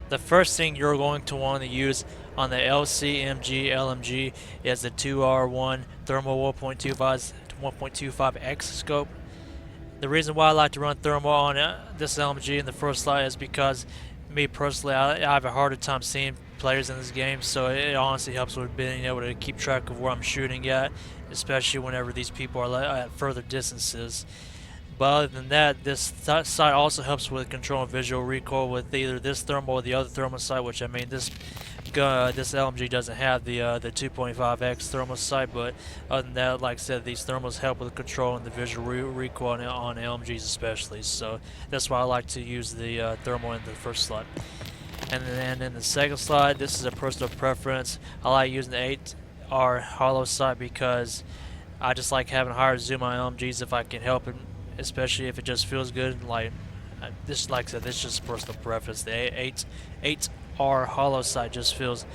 The first thing you're going to want to use on the LCMG LMG is the 2R1 thermal 1.25x scope. The reason why I like to run thermal on this LMG in the first slot is because me personally, I have a harder time seeing players in this game, so it honestly helps with being able to keep track of where I'm shooting at, especially whenever these people are at further distances. But other than that, this sight also helps with controlling visual recoil with either this thermal or the other thermal sight, which I mean this LMG doesn't have the 2.5x thermal sight, but other than that, like I said, these thermals help with controlling the visual recoil on LMGs especially. So that's why I like to use the thermal in the first slot. And then in the second slot, this is a personal preference. I like using the 8R hollow sight because I just like having higher zoom on LMGs if I can help it, especially if it just feels good. Like this, like I said, this is just personal preference. The 8R hollow sight just feels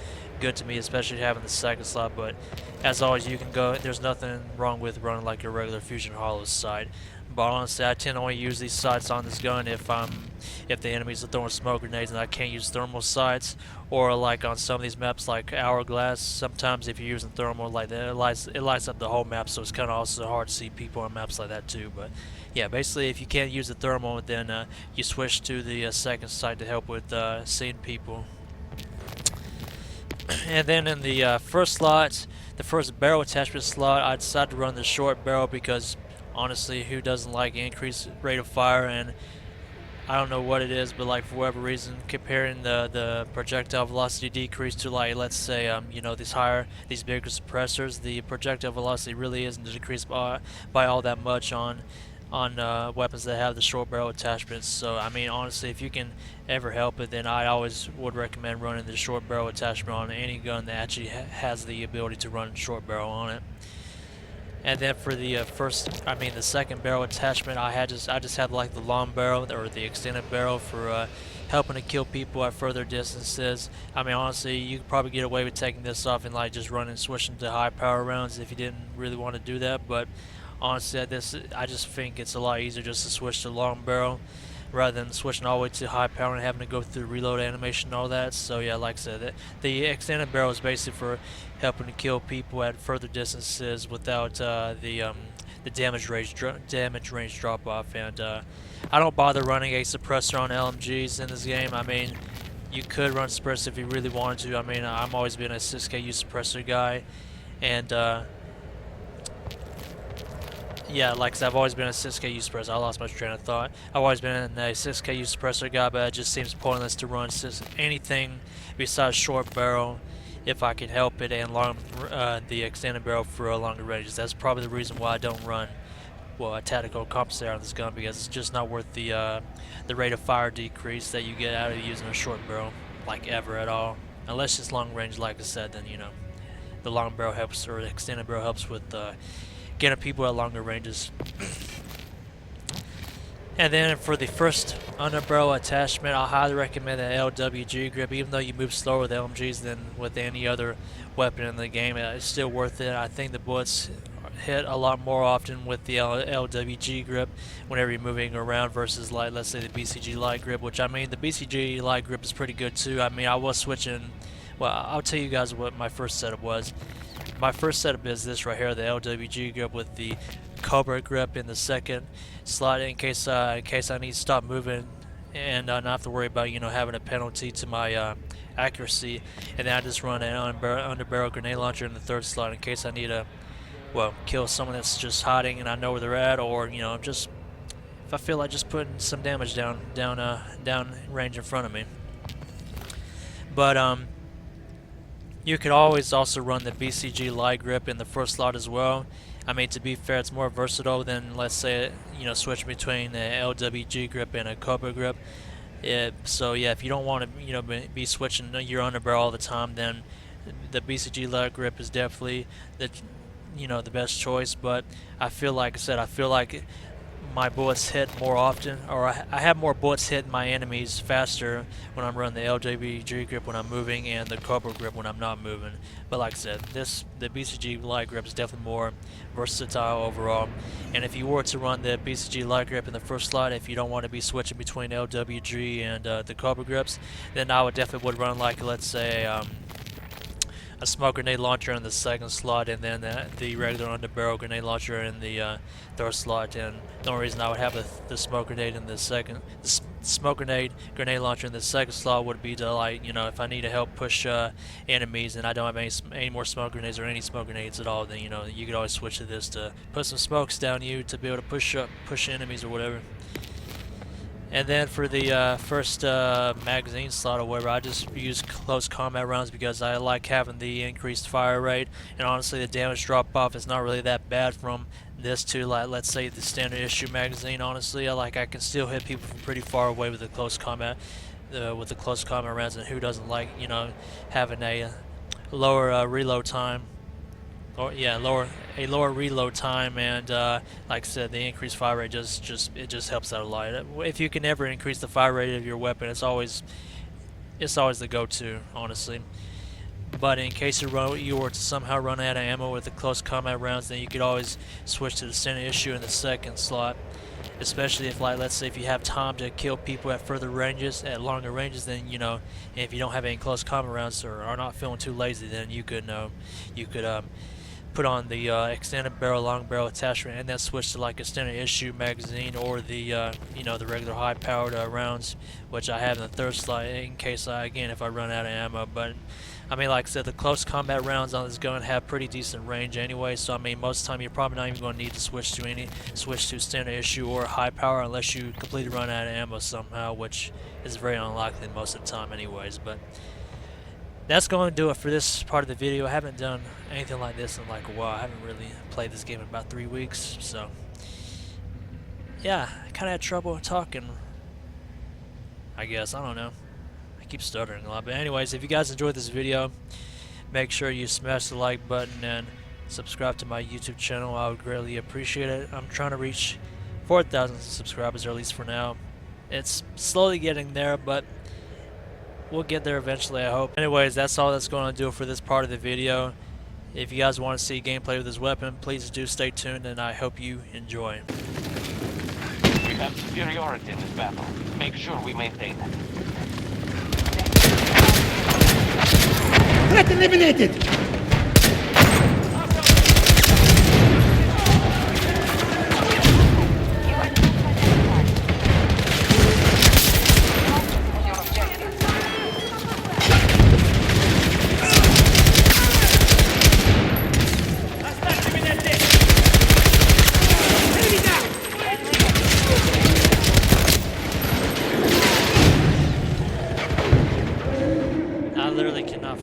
good to me, especially having the second slot. But as always, you can go. There's nothing wrong with running like your regular Fusion hollow sight. But honestly, I tend to only use these sights on this gun if the enemies are throwing smoke grenades and I can't use thermal sights, or like on some of these maps like Hourglass. Sometimes if you're using thermal like that, it lights up the whole map, so it's kind of also hard to see people on maps like that too. But yeah, basically, if you can't use the thermal, then you switch to the second sight to help with seeing people. And then in the first slot, the first barrel attachment slot, I decided to run the short barrel because honestly, who doesn't like increased rate of fire? And I don't know what it is, but like for whatever reason, comparing the projectile velocity decrease to like let's say these bigger suppressors, the projectile velocity really isn't decreased by all that much on weapons that have the short barrel attachments. So I mean, honestly, if you can ever help it, then I always would recommend running the short barrel attachment on any gun that actually has the ability to run short barrel on it. And then for the the second barrel attachment, I just had like the long barrel or the extended barrel for helping to kill people at further distances. I mean, honestly, you could probably get away with taking this off and like just running, switching to high power rounds if you didn't really want to do that. But honestly, I just think it's a lot easier just to switch to long barrel rather than switching all the way to high power and having to go through reload animation and all that. So yeah, like I said, the extended barrel is basically for helping to kill people at further distances without the damage range drop off. And I don't bother running a suppressor on LMGs in this game. I mean, you could run suppressor if you really wanted to. I mean, I've always been a 6KU suppressor guy, and yeah, like I said, I've always been a 6KU suppressor. I lost my train of thought. I've always been a 6KU suppressor guy, but it just seems pointless to run anything besides short barrel if I can help it, and the extended barrel for longer ranges. That's probably the reason why I don't run a tactical compensator on this gun, because it's just not worth the rate of fire decrease that you get out of using a short barrel, like ever at all. Unless it's long range, like I said, then the long barrel helps, or the extended barrel helps with getting people at longer ranges. And then for the first underbarrel attachment, I highly recommend the LWG grip. Even though you move slower with LMGs than with any other weapon in the game, it's still worth it. I think the bullets hit a lot more often with the LWG grip whenever you're moving around versus, like, let's say the BCG light grip, which I mean the BCG light grip is pretty good too. I mean, I was switching. Well, I'll tell you guys what my first setup was. My first setup is this right here, the LWG grip with the Cobra grip in the second slot in case I need to stop moving and not have to worry about having a penalty to my accuracy. And then I just run an underbarrel grenade launcher in the third slot in case I need to kill someone that's just hiding and I know where they're at, or just if I feel like just putting some damage down range in front of me. But you could always also run the BCG light grip in the first slot as well. I mean, to be fair, it's more versatile than, let's say, switching between an LWG grip and a Cobra grip. So yeah, if you don't want to, be switching your underbarrel all the time, then the BCG light grip is definitely the best choice. But I feel like my bullets hit more often, or I have more bullets hit my enemies faster when I'm running the LWG grip when I'm moving and the Cobra grip when I'm not moving. But like I said, the BCG light grip is definitely more versatile overall. And if you were to run the BCG light grip in the first slot, if you don't want to be switching between LWG and the Cobra grips, then I would definitely run, like, let's say a smoke grenade launcher in the second slot, and then the regular underbarrel grenade launcher in the third slot. And the only reason I would have the smoke grenade in the smoke grenade launcher in the second slot would be to, like, if I need to help push enemies and I don't have any more smoke grenades or any smoke grenades at all, then you could always switch to this to put some smokes down you to be able to push enemies or whatever. And then for the first magazine slot or whatever, I just use close combat rounds because I like having the increased fire rate, and honestly the damage drop off is not really that bad from this to, like, let's say the standard issue magazine. Honestly, I can still hit people from pretty far away with the close combat rounds, and who doesn't like having a lower reload time. Or yeah, lower reload time, and like I said, the increased fire rate just helps out a lot. If you can ever increase the fire rate of your weapon, it's always the go-to, honestly. But in case you were to somehow run out of ammo with the close combat rounds, then you could always switch to the standard issue in the second slot. Especially if, like, let's say if you have time to kill people at longer ranges, then if you don't have any close combat rounds or are not feeling too lazy, then you could put on the extended barrel, long barrel attachment, and then switch to like a standard issue magazine or the the regular high powered rounds, which I have in the third slot in case if I run out of ammo. But I mean, like I said, the close combat rounds on this gun have pretty decent range anyway, so I mean most of the time you're probably not even going to need to switch to standard issue or high power unless you completely run out of ammo somehow, which is very unlikely most of the time anyways. But that's going to do it for this part of the video. I haven't done anything like this in like a while. I haven't really played this game in about 3 weeks, so yeah, I kind of had trouble talking, I guess. I don't know. I keep stuttering a lot. But anyways, if you guys enjoyed this video, make sure you smash the like button and subscribe to my YouTube channel. I would greatly appreciate it. I'm trying to reach 4,000 subscribers, or at least for now. It's slowly getting there, but we'll get there eventually, I hope. Anyways, that's all that's going to do for this part of the video. If you guys want to see gameplay with this weapon, please do stay tuned, and I hope you enjoy. We have superiority in this battle. Make sure we maintain it. Threat eliminated! I literally cannot.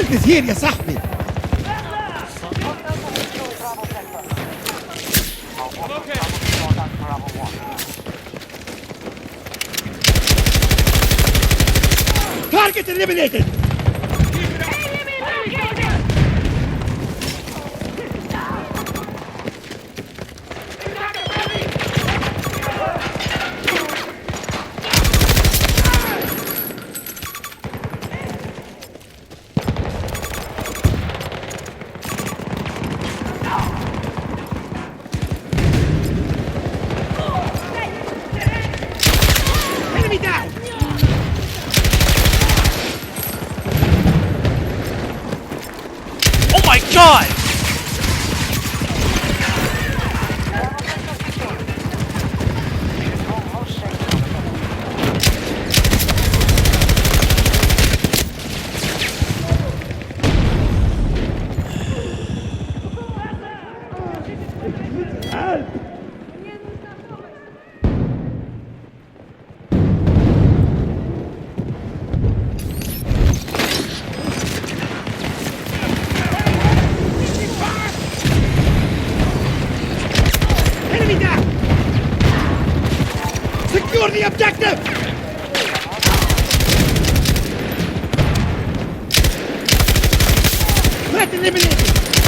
Witness here يا صاحبي. Target eliminated. Enemy down. Oh my god! Enemy down. Secure the objective. Threat eliminated.